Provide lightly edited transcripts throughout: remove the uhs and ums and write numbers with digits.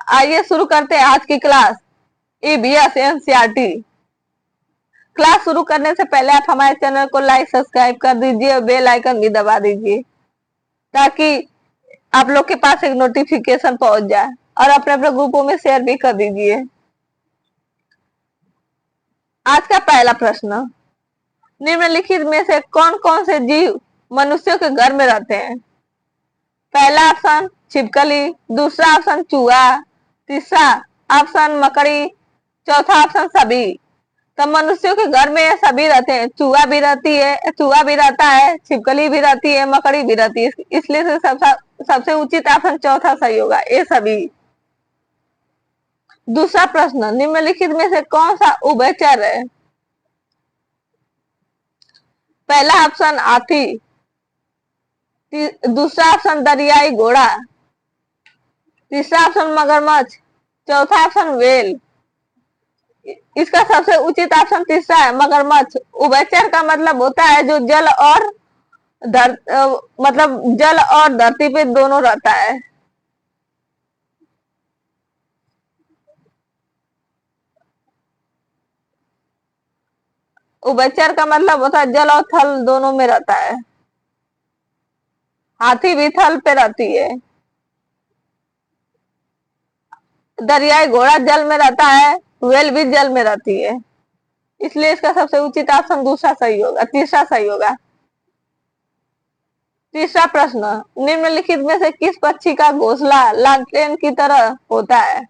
आइए शुरू करते हैं आज की क्लास ईबीएस एनसीईआरटी। क्लास शुरू करने से पहले आप हमारे चैनल को लाइक सब्सक्राइब कर दीजिए और बेल आइकन भी दबा दीजिए ताकि आप लोग के पास एक नोटिफिकेशन पहुंच जाए, और अपने अपने ग्रुपों में शेयर भी कर दीजिए। आज का पहला प्रश्न, निम्नलिखित में से कौन कौन से जीव मनुष्यों के घर में रहते हैं? पहला ऑप्शन छिपकली, दूसरा ऑप्शन चूहा, तीसरा ऑप्शन मकड़ी, चौथा ऑप्शन सभी। तो मनुष्यों के घर में सभी रहते हैं, चूहा भी रहता है, छिपकली भी रहती है, मकड़ी भी रहती है, इसलिए से सबसे उचित ऑप्शन चौथा सही होगा, ये सभी। दूसरा प्रश्न, निम्नलिखित में से कौन सा उभयचर है? पहला ऑप्शन हाथी, दूसरा ऑप्शन दरियाई घोड़ा, तीसरा ऑप्शन मगरमच्छ, चौथा ऑप्शन व्हेल। इसका सबसे उचित ऑप्शन तीसरा है, मगरमच्छ। उभयचर का मतलब होता है जो मतलब जल और धरती पे दोनों रहता है। उभयचर का मतलब होता है जल और थल दोनों में रहता है। हाथी भी थल पे रहती है, दरियाई घोड़ा जल में रहता है, व्हेल भी जल में रहती है, इसलिए इसका सबसे उचित ऑप्शन दूसरा सही होगा, तीसरा सही होगा। तीसरा प्रश्न, निम्नलिखित में से किस पक्षी का घोंसला लालटेन की तरह होता है?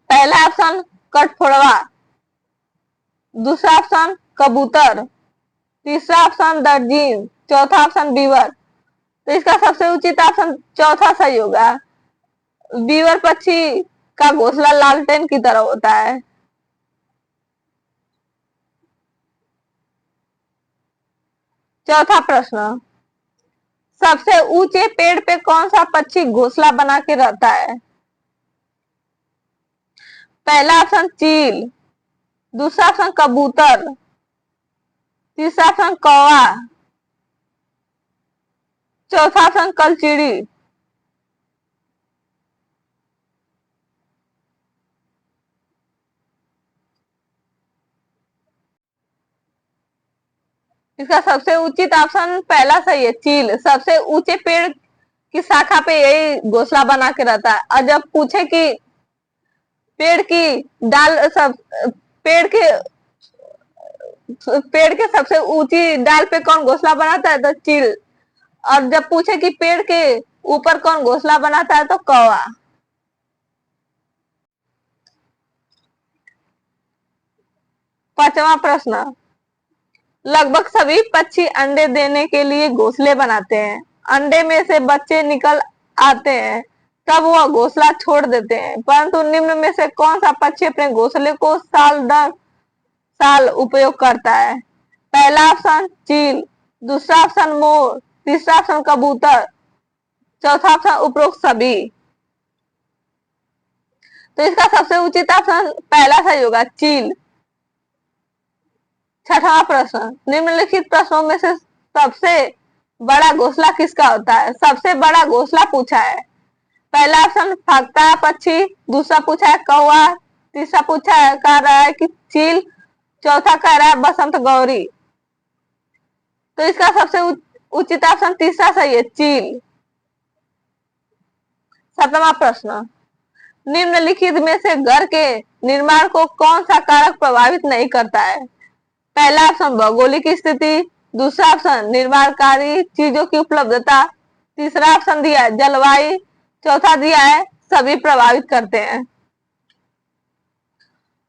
पहला ऑप्शन कठफोड़वा, दूसरा ऑप्शन कबूतर, तीसरा ऑप्शन दर्जीन, चौथा ऑप्शन बीवर। तो इसका सबसे उचित ऑप्शन चौथा सही होगा। बीवर पक्षी का घोंसला लालटेन की तरह होता है। चौथा प्रश्न, सबसे ऊंचे पेड़ पे कौन सा पक्षी घोंसला बना के रहता है? पहला ऑप्शन चील, दूसरा ऑप्शन कबूतर, तीसरा ऑप्शन कौवा, चौथा ऑप्शन कलचिड़ी। इसका सबसे उचित ऑप्शन पहला सही है, चील। सबसे ऊंचे पेड़ की शाखा पे यही घोंसला बना के रहता है। और जब पूछे कि पेड़ की डाल सब पेड़ के पेड़ के सबसे ऊंची डाल पे कौन घोंसला बनाता है, तो चील। और जब पूछे कि पेड़ के ऊपर कौन घोंसला बनाता है, तो कौवा। पांचवा प्रश्न, लगभग सभी पक्षी अंडे देने के लिए घोंसले बनाते हैं। अंडे में से बच्चे निकल आते हैं, तब वह घोंसला छोड़ देते हैं, परंतु निम्न में से कौन सा पक्षी अपने घोंसले को साल दर साल उपयोग करता है? पहला ऑप्शन चील, दूसरा ऑप्शन मोर, तीसरा ऑप्शन कबूतर, चौथा ऑप्शन उपरोक्त सभी। तो इसका सबसे उचित ऑप्शन पहला सही होगा, चील। छठवां प्रश्न, निम्नलिखित प्रश्नों में से सबसे बड़ा घोंसला किसका होता है? सबसे बड़ा घोंसला पूछा है। पहला ऑप्शन फगता पक्षी, दूसरा पूछा है कौवा, तीसरा पूछा है कह रहा है कि चील, चौथा कह रहा है बसंत गौरी। तो इसका सबसे उचित ऑप्शन तीसरा सही है, चील। सातवां प्रश्न, निम्नलिखित में से घर के निर्माण को कौन सा कारक प्रभावित नहीं करता है? पहला ऑप्शन भौगोलिक स्थिति, दूसरा ऑप्शन निर्माणकारी चीजों की उपलब्धता, तीसरा ऑप्शन दिया है जलवायु, चौथा दिया है सभी प्रभावित करते हैं।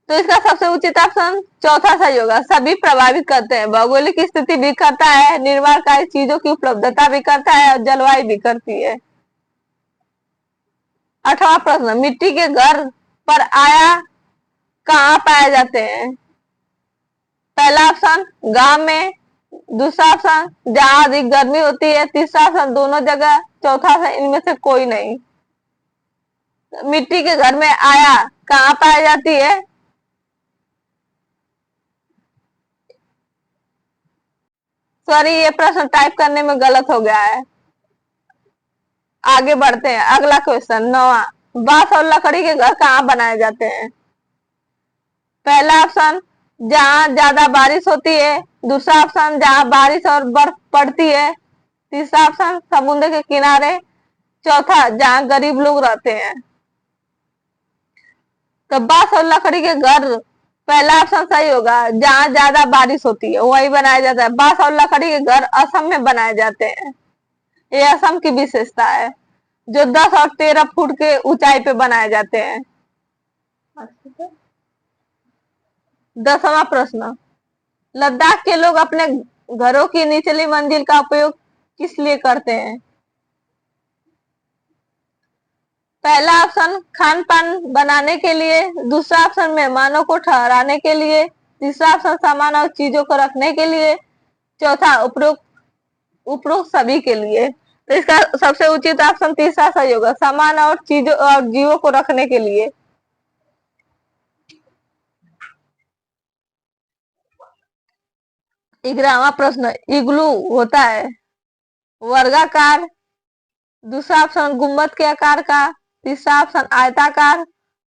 तो इसका सबसे उचित ऑप्शन चौथा सही होगा, सभी प्रभावित करते हैं। भौगोलिक स्थिति भी करता है, निर्माणकारी चीजों की उपलब्धता भी करता है, और जलवायु भी करती है। आठवां प्रश्न, मिट्टी के घर पर आया कहाँ पाए जाते हैं? पहला ऑप्शन गांव में, दूसरा ऑप्शन जहां अधिक गर्मी होती है, तीसरा ऑप्शन दोनों जगह, चौथा ऑप्शन इनमें से कोई नहीं। मिट्टी के घर में आया कहाँ पाई जाती है? सॉरी, ये प्रश्न टाइप करने में गलत हो गया है। आगे बढ़ते हैं, अगला क्वेश्चन 9वां। बांस और लकड़ी के घर कहाँ बनाए जाते हैं? पहला ऑप्शन जहां ज्यादा बारिश होती है, दूसरा ऑप्शन जहां बारिश और बर्फ पड़ती है, तीसरा ऑप्शन समुद्र के किनारे, चौथा जहां गरीब लोग रहते हैं। तो बांस और लकड़ी के घर, पहला ऑप्शन सही होगा, जहां ज्यादा बारिश होती है वही बनाया जाता है। बांस और लकड़ी के घर असम में बनाए जाते हैं, ये असम की विशेषता है, जो 10 और 13 फुट के ऊंचाई पे बनाए जाते हैं। 10वां प्रश्न, लद्दाख के लोग अपने घरों की निचली मंजिल का उपयोग किस लिए करते हैं? पहला ऑप्शन खान पान बनाने के लिए, दूसरा ऑप्शन मेहमानों को ठहराने के लिए, तीसरा ऑप्शन सामान और चीजों को रखने के लिए, चौथा उपरोक्त उपरोक्त सभी के लिए। तो इसका सबसे उचित ऑप्शन तीसरा सही होगा, सामान और चीजों और जीवों को रखने के लिए। 11वां प्रश्न, इग्लू होता है वर्गाकार, दूसरा ऑप्शन गुंबद के आकार का, तीसरा ऑप्शन आयताकार,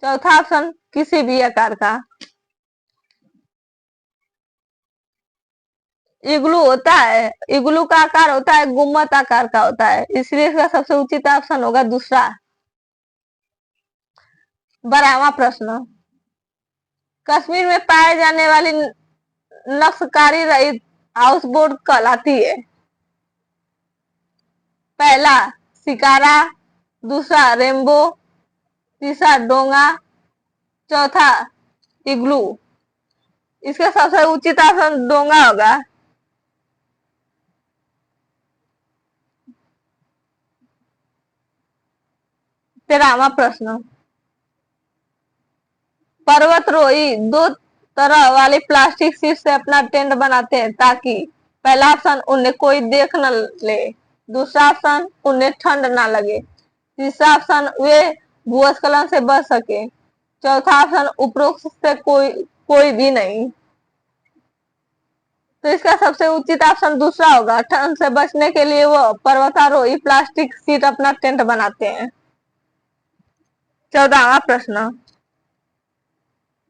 चौथा ऑप्शन किसी भी आकार का। इग्लू होता है, इग्लू का आकार होता है गुम्मद आकार का होता है, इसलिए इसका सबसे उचित ऑप्शन होगा दूसरा। 12वां प्रश्न, कश्मीर में पाए जाने वाली नक्शकारी रहित हाउस बोट कहलाती है? पहला शिकारा, दूसरा रेम्बो, तीसरा डोंगा, चौथा इग्लू। इसका सबसे उचित ऑप्शन डोंगा होगा। 13वां प्रश्न, पर्वतरोही दो तरह वाली प्लास्टिक शीट से अपना टेंट बनाते हैं ताकि, पहला ऑप्शन उन्हें कोई देख न ले, दूसरा ऑप्शन उन्हें ठंड ना लगे, तीसरा ऑप्शन वे भूस्खलन से बच सके, चौथा ऑप्शन उपरोक्त से कोई भी नहीं। तो इसका सबसे उचित ऑप्शन दूसरा होगा, ठंड से बचने के लिए वो पर्वतारोही प्लास्टिक शीट अपना टेंट बनाते हैं। 14वां प्रश्न,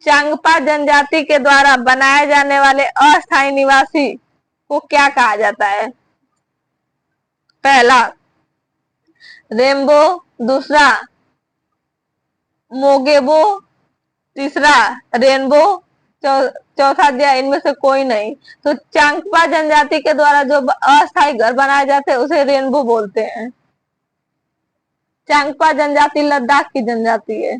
चांगपा जनजाति के द्वारा बनाए जाने वाले अस्थायी निवासी को क्या कहा जाता है? पहला रेम्बो, दूसरा मोगेबो, तीसरा रेनबो, चौथा दिया इनमें से कोई नहीं। तो चांगपा जनजाति के द्वारा जो अस्थायी घर बनाए जाते हैं उसे रेनबो बोलते हैं। चांगपा जनजाति लद्दाख की जनजाति है।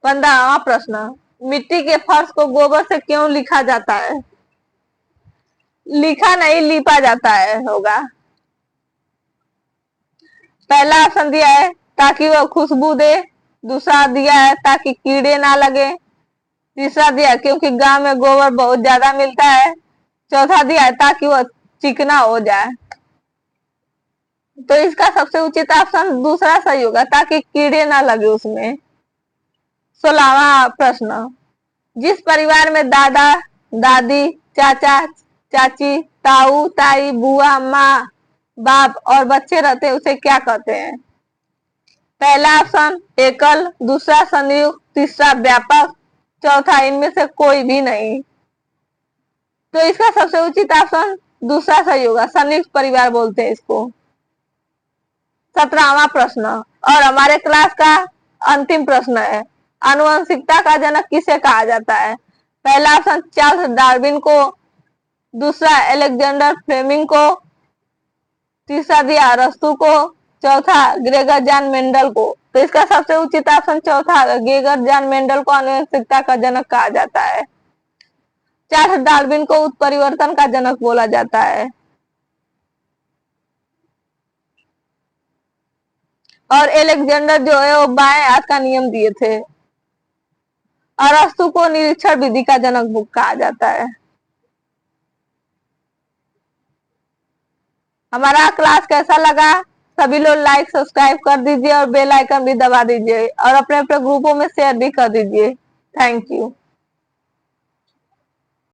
15वां प्रश्न, मिट्टी के फर्श को गोबर से क्यों लिखा जाता है? लिखा नहीं, लीपा जाता है होगा। पहला ऑप्शन दिया है ताकि वह खुशबू दे, दूसरा दिया है ताकि कीड़े ना लगे, तीसरा दिया क्योंकि गांव में गोबर बहुत ज्यादा मिलता है, चौथा दिया है ताकि वह चिकना हो जाए। तो इसका सबसे उचित ऑप्शन दूसरा सही होगा, ताकि कीड़े ना लगे उसमें। 16वां प्रश्न, जिस परिवार में दादा दादी, चाचा चाची, ताऊ ताई, बुआ, माँ बाप और बच्चे रहते हैं उसे क्या कहते हैं? पहला ऑप्शन एकल, दूसरा संयुक्त, तीसरा व्यापक, चौथा इनमें से कोई भी नहीं। तो इसका सबसे उचित ऑप्शन दूसरा सही होगा, संयुक्त परिवार बोलते हैं इसको। 17वां प्रश्न और हमारे क्लास का अंतिम प्रश्न है, आनुवंशिकता का जनक किसे कहा जाता है? पहला ऑप्शन चार्ल्स डार्विन को, दूसरा अलेक्जेंडर फ्लेमिंग को, तीसरा दिया अरस्तु को, चौथा ग्रेगर जॉन मेंडल को। तो इसका सबसे उचित ऑप्शन चौथा, ग्रेगर जॉन मेंडल को आनुवंशिकता का जनक कहा जाता है। चार्ल्स डार्विन को उत्परिवर्तन का जनक बोला जाता है। और एलेक्जेंडर जो है वो बाएं हाथ का नियम दिए थे। अरस्तु को निरीक्षण विधि का जनक कहा जाता है। हमारा क्लास कैसा लगा? सभी लोग लाइक सब्सक्राइब कर दीजिए और बेल आइकन भी दबा दीजिए और अपने अपने ग्रुपों में शेयर भी कर दीजिए। Thank you.